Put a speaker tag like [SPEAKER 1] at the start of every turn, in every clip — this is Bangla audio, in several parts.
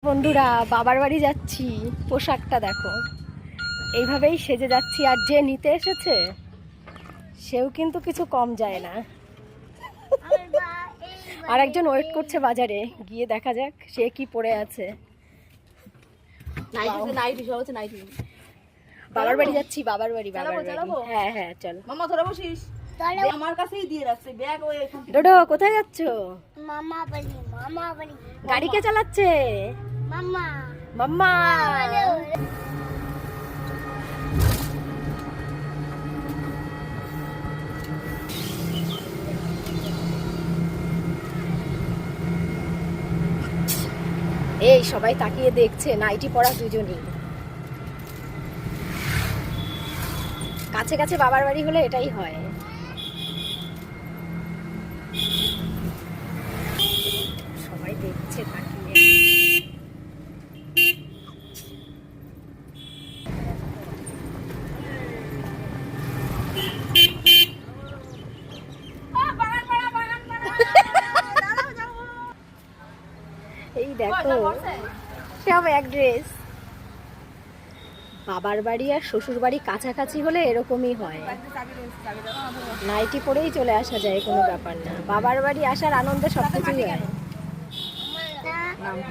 [SPEAKER 1] বন্ধুরা বাবার বাড়ি যাচ্ছি, পোশাকটা দেখো, এইভাবেই সেজে যাচ্ছি। আর যে নিতে এসেছে সেও কিন্তু কিছু কম যায় না। আর একজন ওয়েট করছে বাজারে, গিয়ে দেখা যাক সে কি পরে আছে। বাবার বাড়ি যাচ্ছি, বাবার বাড়ি। হ্যাঁ হ্যাঁ চল।
[SPEAKER 2] মামা তোরা বসিস, আমার কাছেই দিয়ে রাখছে ব্যাগ। ওই
[SPEAKER 1] ডোডো কোথায় যাচ্ছ?
[SPEAKER 3] মামা বাড়ি।
[SPEAKER 1] গাড়ি কে চালাচ্ছে?
[SPEAKER 3] মামা।
[SPEAKER 1] মাম্মা। এই সবাই তাকিয়ে দেখছে, নাইটি পরা দুজনই। কাছে কাছে বাবার বাড়ি হলে এটাই হয়। সবাই দেখছে তাকিয়ে। এই দেখো সব এক ড্রেস। বাবার বাড়ি আর শ্বশুর বাড়ি কাছাকাছি হলে এরকমই হয়, নাইটি পরেই চলে আসা যায়, কোনো ব্যাপার না। বাবার বাড়ি আসার আনন্দে সবকিছুই হয়।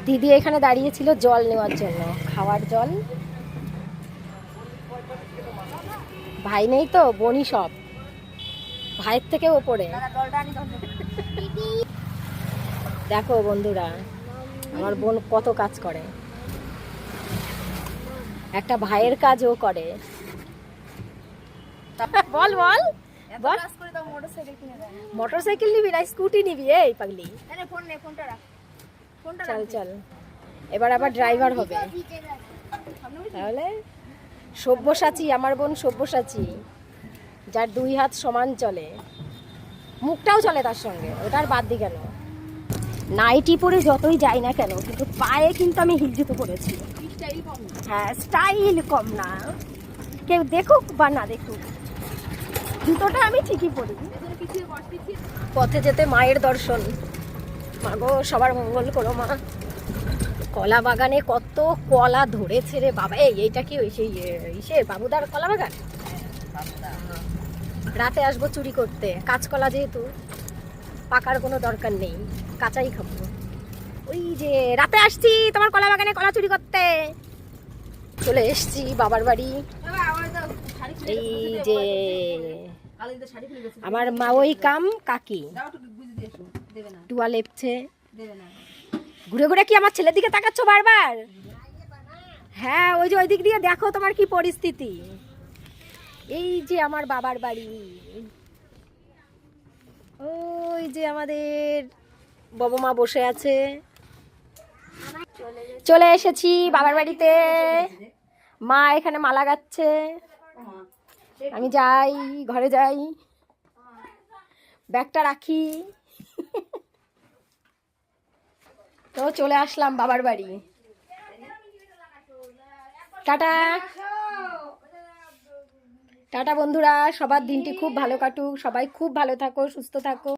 [SPEAKER 1] দিদি এখানে দাঁড়িয়েছিল জল নেওয়ার জন্য, খাওয়ার জল। ভাই নেই তো, বোনই সব, ভাইয়ের থেকে ওপরে। দেখো বন্ধুরা আমার বোন কত কাজ করে, একটা ভাইয়ের কাজও করে। বল বল বল। মোটরসাইকেল নিবি না স্কুটি নিবি? এই পাগলি, চল চল। এবার আবার ড্রাইভার হবে তাহলে। সব্যসাচী আমার বোন, সব্যসাচী, যার দুই হাত সমান চলে, মুখটাও চলে তার সঙ্গে। ওটার বাদ দি কেন, নাইটি পরে যতই যাই না কেন, কিন্তু পায়ে কিন্তু আমি হিল জুতো পরেছি। হ্যাঁ স্টাইল কম না, কেউ দেখুক বা না দেখুক, জুতোটা আমি ঠিকই পরি। পথে যেতে মায়ের দর্শন। মাগো সবার মঙ্গল করো মা। কলা বাগানে কত কলা ধরেছে রে বাবা। এইটা কি ওই সেই ইসে বাবুদার কলা বাগান? রাতে আসবো চুরি করতে, কাঁচকলা যেহেতু পাকার কোনো দরকার নেই, কাঁচাই খাবো। ওই যে রাতে আসছি তোমার কলা বাগানে কলা চুরি করতে। চলে এসছি বাবার বাড়ি। এই যে আমার মা ওই কাম কাকি টুয়া লেপছে। ঘুরে ঘুরে কি আমার ছেলের দিকে তাকাচ্ছ বারবার? হ্যাঁ ওই যে ওই দিক দিয়ে দেখো তোমার কি পরিস্থিতি। এই যে আমার বাবার বাড়ি, ওই যে আমাদের বাবা মা বসে আছে। চলে এসেছি বাবার বাড়িতে। মা এখানে মালা গাচ্ছে, আমি যাই ঘরে যাই, ব্যাগটা রাখি। তো চলে আসলাম বাবার বাড়ি। টাটা টাটা বন্ধুরা, সবার দিনটি খুব ভালো কাটুক, সবাই খুব ভালো থাকো, সুস্থ থাকো।